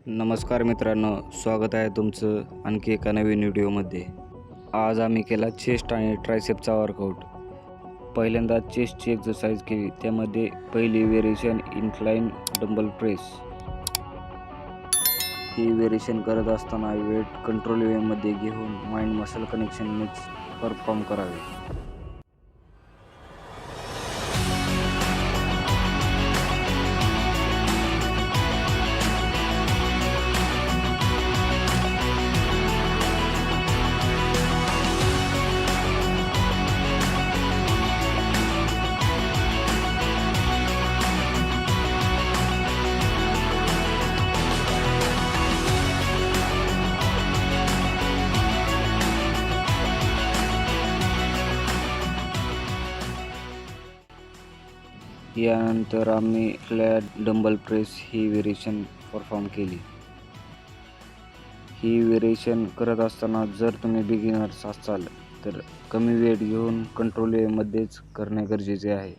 नमस्कार मित्रांनो, स्वागत आहे तुमचं आणखी एका नवीन व्हिडिओमध्ये. आज आम्ही केला चेस्ट आणि ट्रायसेपचा वर्कआउट. पहिल्यांदा चेस्टची एक्सरसाइज केली. त्यामध्ये पहिली व्हेरिएशन इन्क्लाइन डंबल प्रेस. ही व्हेरिएशन करत असताना वेट कंट्रोल वेमध्ये घेऊन mind muscle connection mix perform करावे. यानंतर आम्ही फ्लॅट डंबल प्रेस ही व्हेरिएशन परफॉर्म केली. ही व्हेरिएशन करत असताना जर तुम्ही बिगिनर्स असाल तर कमी वेट घेऊन कंट्रोल वेमध्येच करणे गरजेचे आहे.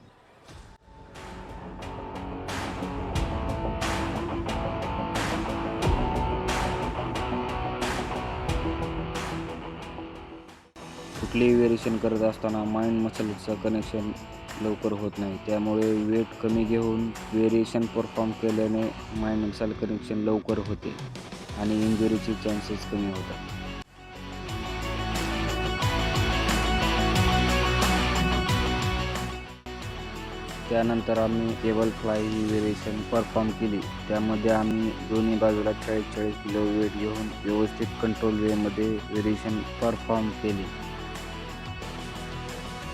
कुठलीही व्हेरिएशन करत असताना माइंड मसलचं कनेक्शन लवकर होत नाही. त्यामुळे वेट कमी घेऊन व्हेरिएशन परफॉर्म केल्याने माइंड मसल कनेक्शन लवकर होते आणि इंजुरीचे चान्सेस कमी होतात. त्यानंतर आम्ही केबल फ्लाय ही व्हेरिएशन परफॉर्म केली. त्यामध्ये आम्ही दोन्ही बाजूला 40 किलो वेट घेऊन व्यवस्थित कंट्रोल वेमध्ये व्हेरिएशन परफॉर्म केली.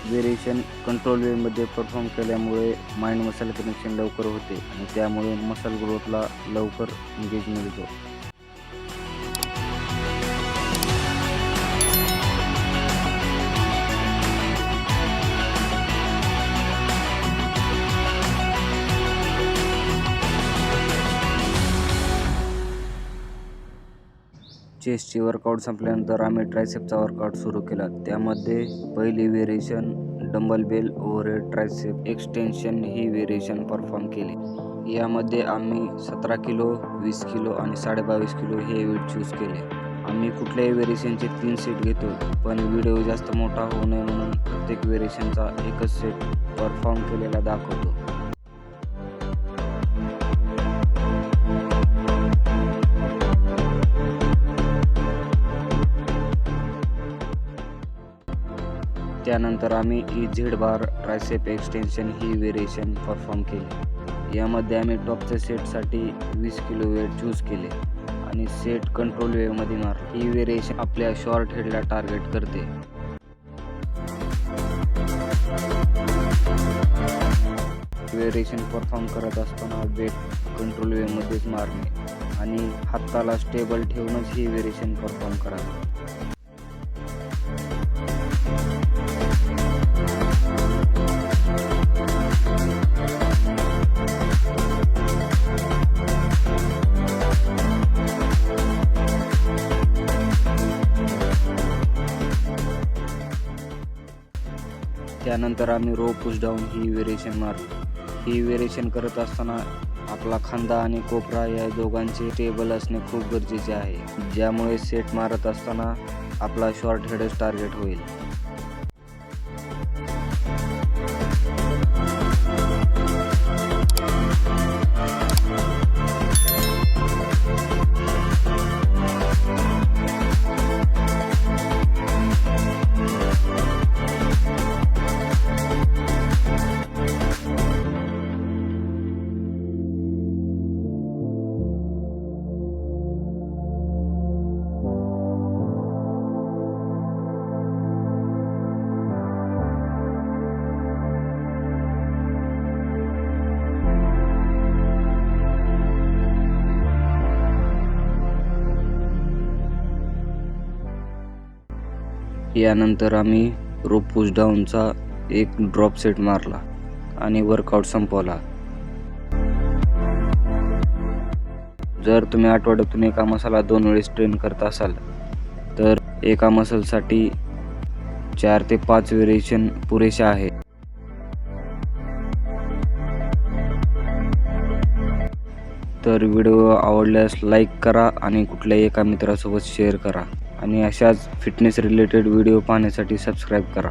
व्हेरिएशन कंट्रोल वेमध्ये परफॉर्म केल्यामुळे माइंड मसल कनेक्शन लवकर होते आणि त्यामुळे मसल ग्रोथला लवकर एंगेज मिळतो. चेस्टची वर्कआउट संपल्यानंतर आम्ही ट्रायसेपचा वर्कआउट सुरू केला. त्यामध्ये पहिली variation dumbbell overhead tricep extension ही व्हेरिएशन परफॉर्म केली. यामध्ये आम्ही 17 किलो, 20 किलो आणि 22.5 किलो हे वेट चूज केले. आम्ही कुठल्याही व्हेरिएशनचे 3 सेट घेतो, पण व्हिडिओ जास्त मोठा होऊ नये म्हणून प्रत्येक व्हेरिएशनचा एकच सेट परफॉर्म केलेला दाखवतो. त्यानंतर आम्ही झेड बार ट्रायसेप एक्सटेन्शन ही व्हेरिएशन परफॉर्म केली. यामध्ये आम्ही टॉपच्या सेटसाठी 20 किलो वेट चूज केले आणि सेट कंट्रोल वेमध्ये मारले. ही व्हेरिएशन आपल्या शॉर्ट हेडला टार्गेट करते. व्हेरिएशन परफॉर्म करत असताना वेट कंट्रोल वेमध्येच मारणे आणि हाताला स्टेबल ठेवूनच ही व्हेरिएशन परफॉर्म करावी. त्यानंतर आम्ही रो पुश डाऊन ही व्हेरिएशन मारली. ही व्हेरिएशन करत असताना आपला खांदा आणि कोपरा या दोघांचे स्टेबल असणे खूप गरजेचे आहे, ज्यामुळे सेट मारत असताना आपला शॉर्ट हेडच टार्गेट होईल. यानंतर आम्ही रो पुश डाऊनचा एक ड्रॉप सेट मारला आणि वर्कआउट संपवला. जर तुम्ही आठवड्यातून एका मसलला 2 वेळेस ट्रेन करत असाल तर एका मसलसाठी 4 ते 5 व्हेरिएशन पुरेशा आहे. तर तर व्हिडिओ आवडल्यास लाईक करा आणि कुठल्याही एका मित्रासोबत शेअर करा आणि अशाच फिटनेस रिलेटेड व्हिडिओ पाहण्यासाठी सबस्क्राईब करा.